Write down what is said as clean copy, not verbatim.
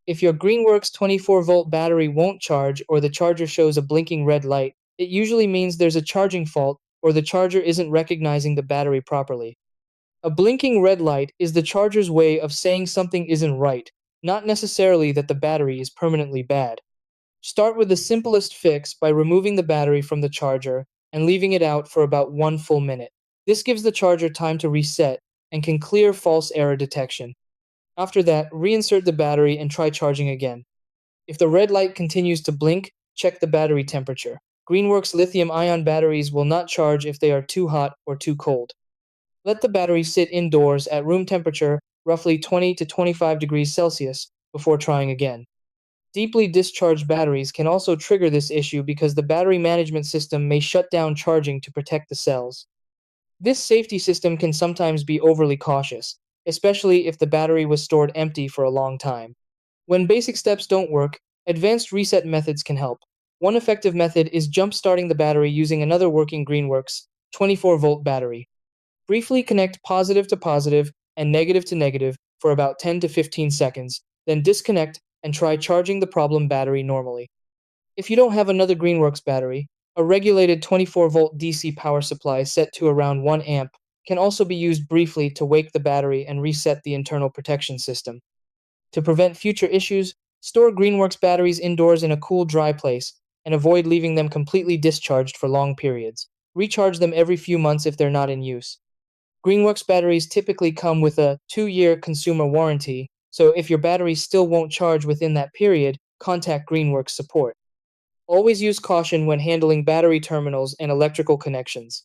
If your Greenworks 24-volt battery won't charge or the charger shows a blinking red light, it usually means there's a charging fault or the charger isn't recognizing the battery properly. A blinking red light is the charger's way of saying something isn't right, not necessarily that the battery is permanently bad. Start with the simplest fix by removing the battery from the charger and leaving it out for about 1 full minute. This gives the charger time to reset and can clear false error detection. After that, reinsert the battery and try charging again. If the red light continues to blink, check the battery temperature. Greenworks lithium-ion batteries will not charge if they are too hot or too cold. Let the battery sit indoors at room temperature, roughly 20 to 25 degrees Celsius, before trying again. Deeply discharged batteries can also trigger this issue because the battery management system may shut down charging to protect the cells. This safety system can sometimes be overly cautious, especially if the battery was stored empty for a long time. When basic steps don't work, advanced reset methods can help. One effective method is jump-starting the battery using another working Greenworks 24-volt battery. Briefly connect positive to positive and negative to negative for about 10 to 15 seconds, then disconnect and try charging the problem battery normally. If you don't have another Greenworks battery, a regulated 24-volt DC power supply set to around 1 amp can also be used briefly to wake the battery and reset the internal protection system. To prevent future issues, store Greenworks batteries indoors in a cool, dry place and avoid leaving them completely discharged for long periods. Recharge them every few months if they're not in use. Greenworks batteries typically come with a 2-year consumer warranty, so if your battery still won't charge within that period, contact Greenworks support. Always use caution when handling battery terminals and electrical connections.